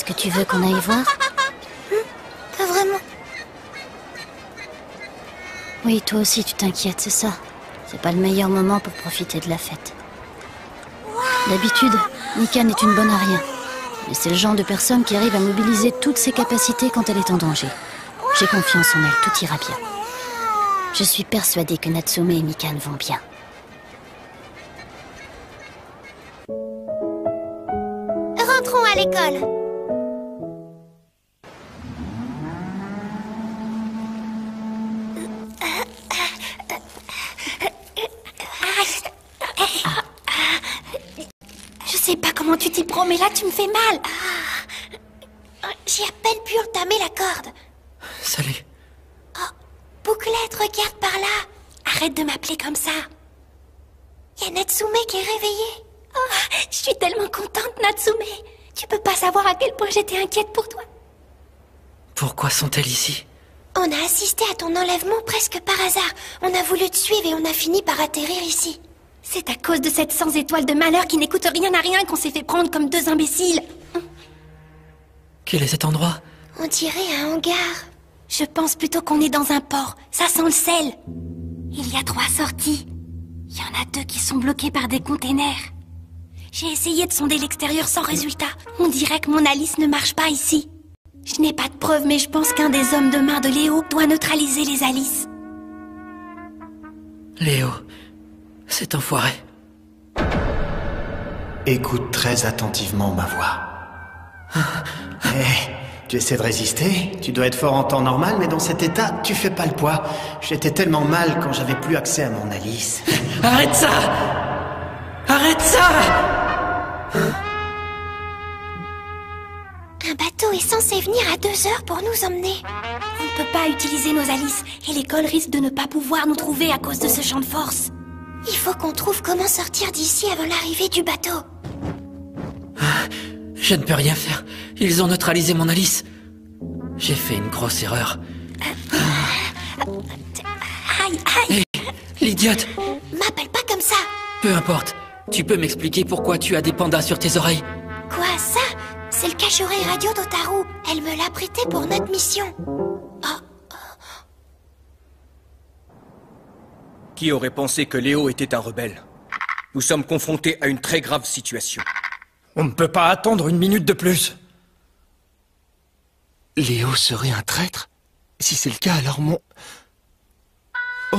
que tu veux qu'on aille voir? Pas vraiment. Oui, toi aussi tu t'inquiètes, c'est ça. C'est pas le meilleur moment pour profiter de la fête. D'habitude, Mikan est une bonne à rien. Mais c'est le genre de personne qui arrive à mobiliser toutes ses capacités quand elle est en danger. J'ai confiance en elle, tout ira bien. Je suis persuadée que Natsume et Mikan vont bien. Rentrons à l'école. Je sais pas comment tu t'y prends, mais là tu me fais mal. J'ai à peine pu entamer la corde. Salut. Oh, Bouclette, regarde par là. Arrête de m'appeler comme ça. Y a Natsume qui est réveillée. Oh, je suis tellement contente, Natsume. Tu peux pas savoir à quel point j'étais inquiète pour toi. Pourquoi sont-elles ici? On a assisté à ton enlèvement presque par hasard. On a voulu te suivre et on a fini par atterrir ici. C'est à cause de cette sans étoile de malheur qui n'écoute rien à rien qu'on s'est fait prendre comme deux imbéciles. Quel est cet endroit? On dirait un hangar. Je pense plutôt qu'on est dans un port. Ça sent le sel. Il y a 3 sorties. Il y en a 2 qui sont bloquées par des containers. J'ai essayé de sonder l'extérieur sans résultat. On dirait que mon Alice ne marche pas ici. Je n'ai pas de preuves, mais je pense qu'un des hommes de main de Léo doit neutraliser les Alice. Léo, cet enfoiré. Écoute très attentivement ma voix. Tu essaies de résister? Tu dois être fort en temps normal, mais dans cet état, tu fais pas le poids. J'étais tellement mal quand j'avais plus accès à mon Alice. Arrête ça! Arrête ça! Un bateau est censé venir à 2 heures pour nous emmener. On ne peut pas utiliser nos Alice, et l'école risque de ne pas pouvoir nous trouver à cause de ce champ de force. Il faut qu'on trouve comment sortir d'ici avant l'arrivée du bateau. Je ne peux rien faire. Ils ont neutralisé mon Alice. J'ai fait une grosse erreur. Aïe, aïe! L'idiote! M'appelle pas comme ça! Peu importe. Tu peux m'expliquer pourquoi tu as des pandas sur tes oreilles? Quoi, ça? C'est le cache-oreille radio d'Otaru. Elle me l'a prêté pour notre mission. Oh. Qui aurait pensé que Léo était un rebelle? Nous sommes confrontés à une très grave situation. On ne peut pas attendre une minute de plus. Léo serait un traître? Si c'est le cas, alors mon... Oh!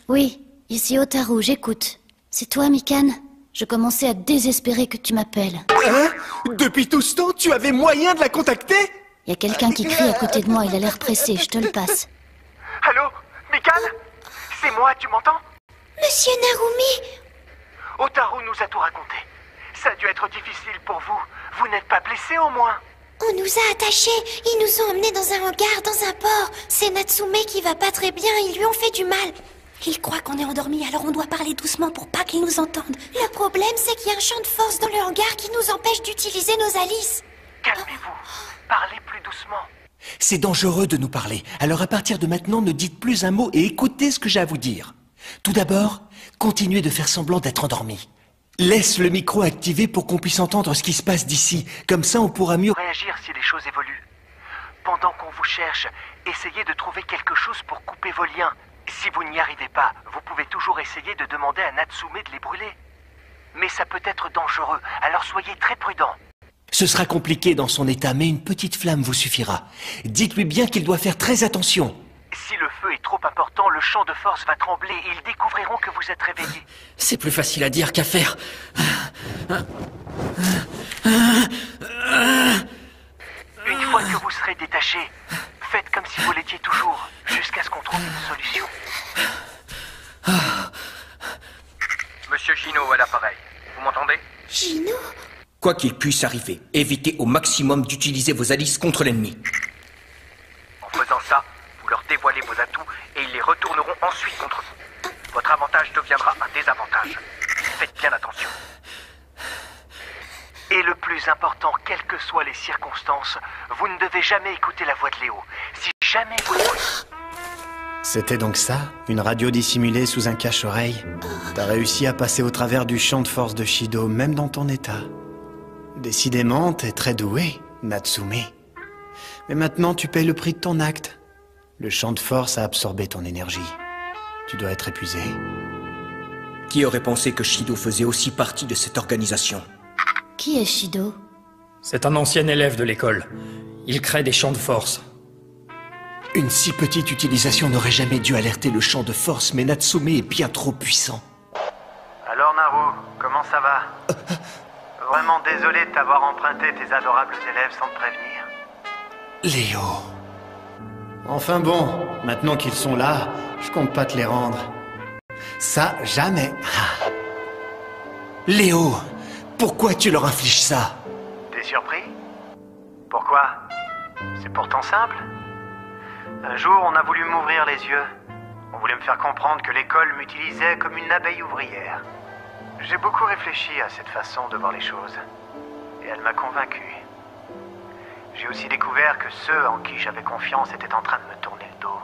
Oui, ici Otaru, j'écoute. C'est toi, Mikan? Je commençais à désespérer que tu m'appelles. Hein? Depuis tout ce temps, tu avais moyen de la contacter? Il y a quelqu'un qui crie à côté de moi, il a l'air pressé, je te le passe. Allô? Mikan? C'est moi, tu m'entends? Monsieur Narumi! Otaru nous a tout raconté. Ça a dû être difficile pour vous. Vous n'êtes pas blessé au moins? On nous a attachés. Ils nous ont emmenés dans un hangar, dans un port. C'est Natsume qui va pas très bien. Ils lui ont fait du mal. Il croit qu'on est endormis, alors on doit parler doucement pour pas qu'ils nous entendent. Le problème, c'est qu'il y a un champ de force dans le hangar qui nous empêche d'utiliser nos Alice. Calmez-vous. Parlez plus doucement. C'est dangereux de nous parler. Alors à partir de maintenant, ne dites plus un mot et écoutez ce que j'ai à vous dire. Tout d'abord, continuez de faire semblant d'être endormi. Laisse le micro activé pour qu'on puisse entendre ce qui se passe d'ici. Comme ça, on pourra mieux Réagir si les choses évoluent. Pendant qu'on vous cherche, essayez de trouver quelque chose pour couper vos liens. Si vous n'y arrivez pas, vous pouvez toujours essayer de demander à Natsume de les brûler. Mais ça peut être dangereux, alors soyez très prudents. Ce sera compliqué dans son état, mais une petite flamme vous suffira. Dites-lui bien qu'il doit faire très attention. Si le feu est trop important, le champ de force va trembler et ils découvriront que vous êtes réveillé. C'est plus facile à dire qu'à faire. Une fois que vous serez détaché, faites comme si vous l'étiez toujours, jusqu'à ce qu'on trouve une solution. Monsieur Gino à l'appareil. Vous m'entendez? Gino? Quoi qu'il puisse arriver, évitez au maximum d'utiliser vos Alice contre l'ennemi. En faisant ça, vous leur dévoilez vos atouts et ils les retourneront ensuite contre vous. Votre avantage deviendra un désavantage. Faites bien attention. Et le plus important, quelles que soient les circonstances, vous ne devez jamais écouter la voix de Léo. Si jamais vous... C'était donc ça, une radio dissimulée sous un cache-oreille? T'as réussi à passer au travers du champ de force de Shido, même dans ton état. Décidément, t'es très doué, Natsume. Mais maintenant, tu payes le prix de ton acte. Le champ de force a absorbé ton énergie. Tu dois être épuisé. Qui aurait pensé que Shido faisait aussi partie de cette organisation? Qui est Shido? C'est un ancien élève de l'école. Il crée des champs de force. Une si petite utilisation n'aurait jamais dû alerter le champ de force, mais Natsume est bien trop puissant. Alors Naru, comment ça va? Vraiment désolé de t'avoir emprunté tes adorables élèves sans te prévenir. Léo... Enfin bon, maintenant qu'ils sont là, je compte pas te les rendre. Ça, jamais. Ah. Léo, pourquoi tu leur infliges ça? T'es surpris? Pourquoi? C'est pourtant simple. Un jour, on a voulu m'ouvrir les yeux. On voulait me faire comprendre que l'école m'utilisait comme une abeille ouvrière. J'ai beaucoup réfléchi à cette façon de voir les choses. Et elle m'a convaincu. J'ai aussi découvert que ceux en qui j'avais confiance étaient en train de me tourner le dos.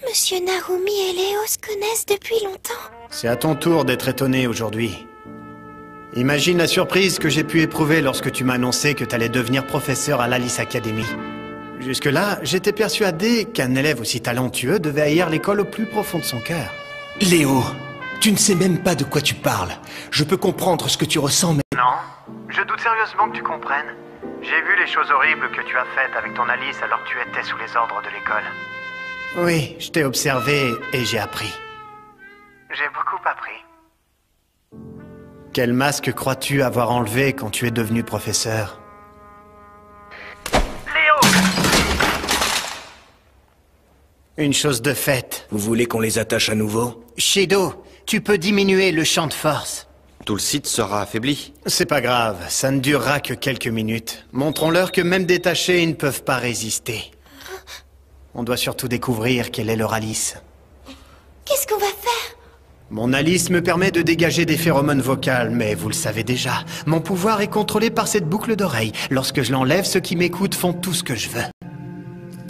Monsieur Narumi et Léo se connaissent depuis longtemps. C'est à ton tour d'être étonné aujourd'hui. Imagine la surprise que j'ai pu éprouver lorsque tu m'as annoncé que t'allais devenir professeur à l'Alice Academy. Jusque-là, j'étais persuadé qu'un élève aussi talentueux devait haïr l'école au plus profond de son cœur. Léo, tu ne sais même pas de quoi tu parles. Je peux comprendre ce que tu ressens, mais... Non, je doute sérieusement que tu comprennes. J'ai vu les choses horribles que tu as faites avec ton Alice alors que tu étais sous les ordres de l'école. Oui, je t'ai observé et j'ai appris. J'ai beaucoup appris. Quel masque crois-tu avoir enlevé quand tu es devenu professeur? Une chose de faite. Vous voulez qu'on les attache à nouveau? Shido, tu peux diminuer le champ de force. Tout le site sera affaibli. C'est pas grave, ça ne durera que quelques minutes. Montrons-leur que même détachés, ils ne peuvent pas résister. On doit surtout découvrir quelle est leur Alice. Qu'est-ce qu'on va faire? Mon Alice me permet de dégager des phéromones vocales, mais vous le savez déjà, mon pouvoir est contrôlé par cette boucle d'oreille. Lorsque je l'enlève, ceux qui m'écoutent font tout ce que je veux.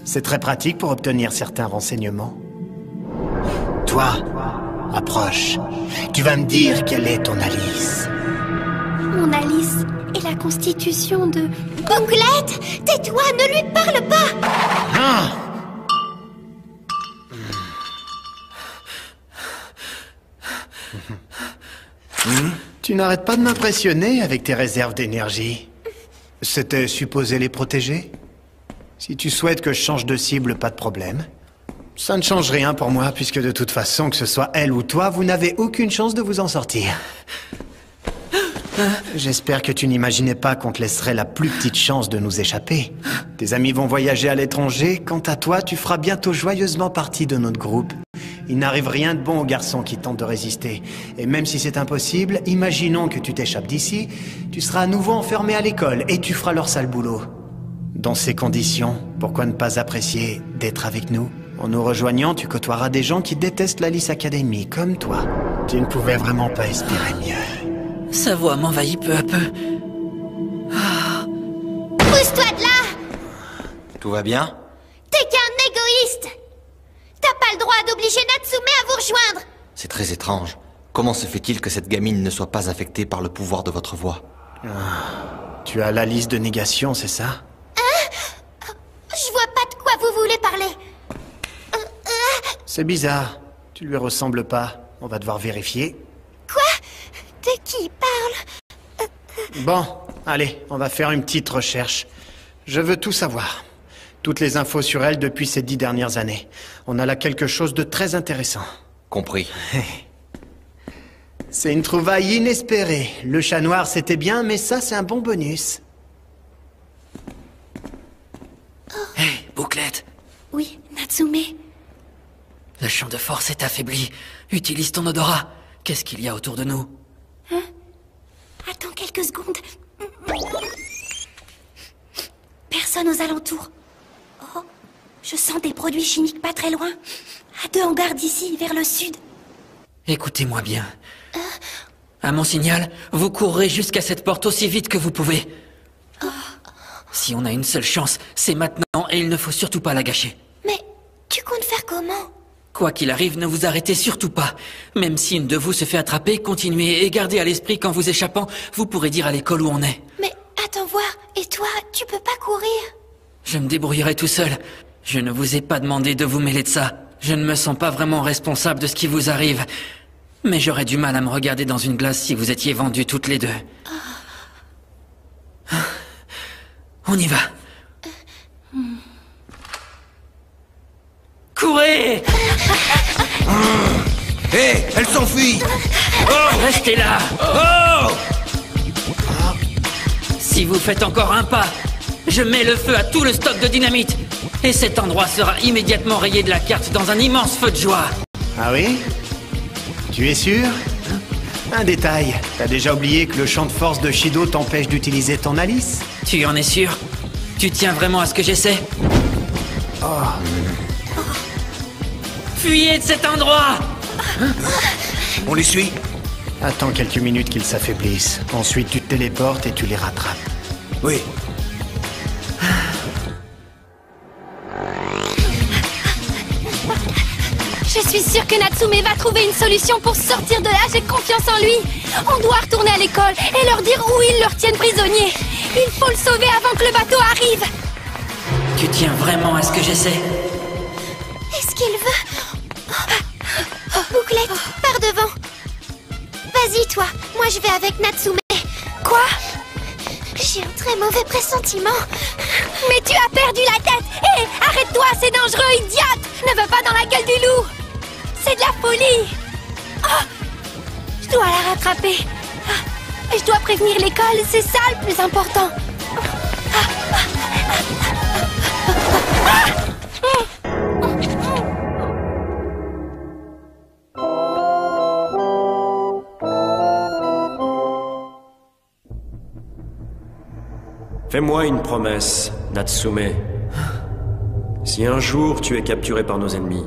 C'est très pratique pour obtenir certains renseignements. Toi, approche. Tu vas me dire quelle est ton Alice. Mon Alice est la constitution de... Bouclette! Tais-toi, ne lui parle pas! Ah! Tu n'arrêtes pas de m'impressionner avec tes réserves d'énergie. C'était supposé les protéger? Si tu souhaites que je change de cible, pas de problème. Ça ne change rien pour moi, puisque de toute façon, que ce soit elle ou toi, vous n'avez aucune chance de vous en sortir. J'espère que tu n'imaginais pas qu'on te laisserait la plus petite chance de nous échapper. Tes amis vont voyager à l'étranger, quant à toi, tu feras bientôt joyeusement partie de notre groupe. Il n'arrive rien de bon aux garçons qui tentent de résister. Et même si c'est impossible, imaginons que tu t'échappes d'ici, tu seras à nouveau enfermé à l'école et tu feras leur sale boulot. Dans ces conditions, pourquoi ne pas apprécier d'être avec nous? En nous rejoignant, tu côtoieras des gens qui détestent l'Alice Academy, comme toi. Tu ne pouvais vraiment pas espérer mieux. Sa voix m'envahit peu à peu. Pousse-toi de là! Tout va bien? T'es qu'un égoïste! T'as pas le droit d'obliger Natsume à vous rejoindre! C'est très étrange. Comment se fait-il que cette gamine ne soit pas affectée par le pouvoir de votre voix? Tu as la liste de négation, c'est ça? Je vois pas de quoi vous voulez parler. C'est bizarre. Tu lui ressembles pas. On va devoir vérifier. Quoi? De qui il parle? Bon, allez, on va faire une petite recherche. Je veux tout savoir. Toutes les infos sur elle depuis ces 10 dernières années. On a là quelque chose de très intéressant. Compris. C'est une trouvaille inespérée. Le chat noir, c'était bien, mais ça, c'est un bon bonus. Hé, Bouclette. Oui, Natsume. Le champ de force est affaibli. Utilise ton odorat. Qu'est-ce qu'il y a autour de nous? Hein? Attends quelques secondes. Personne aux alentours. Oh, je sens des produits chimiques pas très loin. À 2 hangars d'ici, vers le sud. Écoutez-moi bien. À mon signal, vous courrez jusqu'à cette porte aussi vite que vous pouvez. Si on a une seule chance, c'est maintenant et il ne faut surtout pas la gâcher. Quoi qu'il arrive, ne vous arrêtez surtout pas. Même si une de vous se fait attraper, continuez et gardez à l'esprit qu'en vous échappant, vous pourrez dire à l'école où on est. Mais attends voir, et toi, tu peux pas courir? Je me débrouillerai tout seul. Je ne vous ai pas demandé de vous mêler de ça. Je ne me sens pas vraiment responsable de ce qui vous arrive. Mais j'aurais du mal à me regarder dans une glace si vous étiez vendues toutes les deux. On y va. Courez! Hé, elle s'enfuit! Oh! Restez là! Oh! Si vous faites encore un pas, je mets le feu à tout le stock de dynamite. Et cet endroit sera immédiatement rayé de la carte dans un immense feu de joie. Ah oui? Tu es sûr? Un détail, t'as déjà oublié que le champ de force de Shido t'empêche d'utiliser ton Alice? Tu en es sûr? Tu tiens vraiment à ce que j'essaie? Fuyez de cet endroit! On les suit? Attends quelques minutes qu'ils s'affaiblissent. Ensuite, tu te téléportes et tu les rattrapes. Oui. Je suis sûre que Natsume va trouver une solution pour sortir de là, j'ai confiance en lui. On doit retourner à l'école et leur dire où ils le retiennent prisonnier. Il faut le sauver avant que le bateau arrive. Tu tiens vraiment à ce que j'essaie? Est-ce qu'il veut... Bouclette, par devant. Vas-y, toi. Moi, je vais avec Natsume. Quoi? J'ai un très mauvais pressentiment. Mais tu as perdu la tête. Hé, arrête-toi, c'est dangereux, idiote. Ne va pas dans la gueule du loup. C'est de la folie. Oh, je dois la rattraper. Et je dois prévenir l'école, c'est ça le plus important. Fais-moi une promesse, Natsume. Si un jour tu es capturé par nos ennemis,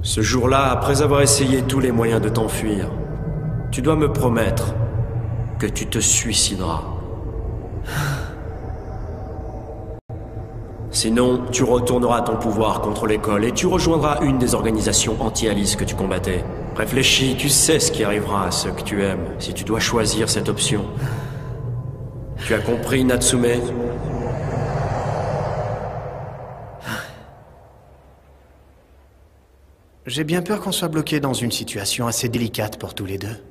ce jour-là, après avoir essayé tous les moyens de t'enfuir, tu dois me promettre que tu te suicideras. Sinon, tu retourneras ton pouvoir contre l'école et tu rejoindras une des organisations anti-Alice que tu combattais. Réfléchis, tu sais ce qui arrivera à ceux que tu aimes si tu dois choisir cette option. Tu as compris, Natsume? J'ai bien peur qu'on soit bloqué dans une situation assez délicate pour tous les deux.